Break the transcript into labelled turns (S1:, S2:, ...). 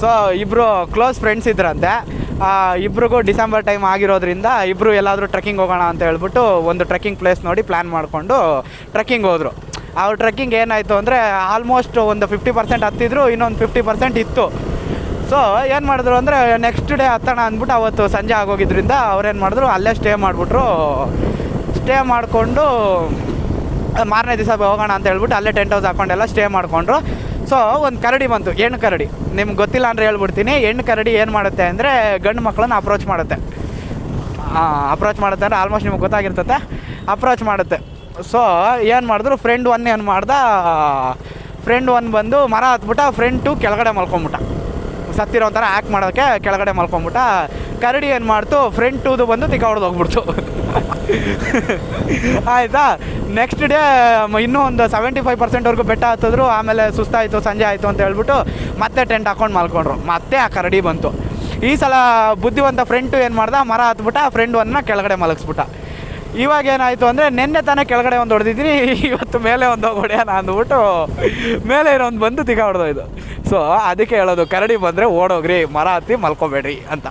S1: So ಇಬ್ಬರು close friends ಇದ್ರಂತೆ. ಇಬ್ರಿಗೂ ಡಿಸೆಂಬರ್ ಟೈಮ್ ಆಗಿರೋದ್ರಿಂದ ಇಬ್ಬರು ಎಲ್ಲಾದರೂ ಟ್ರೆಕ್ಕಿಂಗ್ ಹೋಗೋಣ ಅಂತ ಹೇಳ್ಬಿಟ್ಟು ಒಂದು ಟ್ರೆಕ್ಕಿಂಗ್ ಪ್ಲೇಸ್ ನೋಡಿ ಪ್ಲ್ಯಾನ್ ಮಾಡಿಕೊಂಡು ಟ್ರೆಕ್ಕಿಂಗ್ ಹೋದರು. ಅವ್ರ ಟ್ರೆಕ್ಕಿಂಗ್ ಏನಾಯಿತು ಅಂದರೆ ಆಲ್ಮೋಸ್ಟ್ ಒಂದು 50% ಹತ್ತಿದ್ರು, ಇನ್ನೊಂದು 50% ಇತ್ತು. ಸೊ ಏನು ಮಾಡಿದ್ರು ಅಂದರೆ ನೆಕ್ಸ್ಟ್ ಡೇ ಹತ್ತೋಣ ಅಂದ್ಬಿಟ್ಟು ಅವತ್ತು ಸಂಜೆ ಆಗೋಗಿದ್ರಿಂದ ಅವ್ರೇನು ಮಾಡಿದ್ರು, ಅಲ್ಲೇ ಸ್ಟೇ ಮಾಡಿಬಿಟ್ರು. ಸ್ಟೇ ಮಾಡಿಕೊಂಡು ಮಾರನೇ ದಿವಸ ಹೋಗೋಣ ಅಂತ ಹೇಳ್ಬಿಟ್ಟು ಅಲ್ಲೇ ಟೆಂಟ್ ಹೌಸ್ ಹಾಕ್ಕೊಂಡೆಲ್ಲ ಸ್ಟೇ ಮಾಡಿಕೊಂಡ್ರು. ಸೊ ಒಂದು ಕರಡಿ ಬಂತು, ಹೆಣ್ಣು ಕರಡಿ. ನಿಮ್ಗೆ ಗೊತ್ತಿಲ್ಲ ಅಂದರೆ ಹೇಳ್ಬಿಡ್ತೀನಿ. ಹೆಣ್ಣು ಕರಡಿ ಏನು ಮಾಡುತ್ತೆ ಅಂದರೆ ಗಂಡು ಮಕ್ಕಳನ್ನ ಅಪ್ರೋಚ್ ಮಾಡುತ್ತೆ ಅಂದರೆ ಆಲ್ಮೋಸ್ಟ್ ನಿಮ್ಗೆ ಗೊತ್ತಾಗಿರ್ತದೆ, ಅಪ್ರೋಚ್ ಮಾಡುತ್ತೆ. ಸೊ ಏನು ಮಾಡಿದ್ರು, ಫ್ರೆಂಡ್ ಒನ್ ಏನು ಮಾಡ್ದ, ಫ್ರೆಂಡ್ ಒನ್ ಬಂದು ಮರ ಹತ್ಬಿಟ್ಟ, ಫ್ರೆಂಡ್ 2 ಕೆಳಗಡೆ ಮಲ್ಕೊಂಬಿಟ್ಟ. ಸತ್ತಿರೋ ಥರ ಆ್ಯಕ್ಟ್ ಮಾಡೋಕ್ಕೆ ಕೆಳಗಡೆ ಮಲ್ಕೊಂಬಿಟ್ಟ. ಕರಡಿ ಏನು ಮಾಡ್ತು, ಫ್ರೆಂಡ್ 2 ಬಂದು ತಿಕ್ಕ ಹೊಡೆದು ಹೋಗ್ಬಿಡ್ತು. ಆಯಿತಾ. ನೆಕ್ಸ್ಟ್ ಡೇ ಇನ್ನೂ ಒಂದು 75%ವರೆಗೂ ಬೆಟ್ಟ ಹತ್ತಿದ್ರು. ಆಮೇಲೆ ಸುಸ್ತಾಯಿತು, ಸಂಜೆ ಆಯಿತು ಅಂತ ಹೇಳ್ಬಿಟ್ಟು ಮತ್ತೆ ಟೆಂಟ್ ಹಾಕ್ಕೊಂಡು ಮಲ್ಕೊಂಡ್ರು. ಮತ್ತೆ ಆ ಕರಡಿ ಬಂತು. ಈ ಸಲ ಬುದ್ಧಿವಂತ ಫ್ರೆಂಡ್ 2 ಏನು ಮಾಡ್ದ, ಮರ ಹತ್ಬಿಟ್ಟ, ಫ್ರೆಂಡ್ 1ನ ಕೆಳಗಡೆ ಮಲಗಿಸ್ಬಿಟ್ಟ. ಇವಾಗ ಏನಾಯಿತು ಅಂದರೆ ನೆನ್ನೆ ತಾನೇ ಕೆಳಗಡೆ ಒಂದು ಹೊಡೆದಿದ್ದೀನಿ, ಇವತ್ತು ಮೇಲೆ ಒಂದು ಹೊಡೆಯೋಣ ಅಂದ್ಬಿಟ್ಟು ಮೇಲೆ ಇರೋದು ಬಂದು ತಿಕ್ಕ ಹೊಡೆದೋಯ್ತು. ಸೊ ಅದಕ್ಕೆ ಹೇಳೋದು, ಕರಡಿ ಬಂದರೆ ಓಡೋಗ್ರಿ, ಮರ ಹತ್ತಿ ಮಲ್ಕೋಬೇಡ್ರಿ ಅಂತ.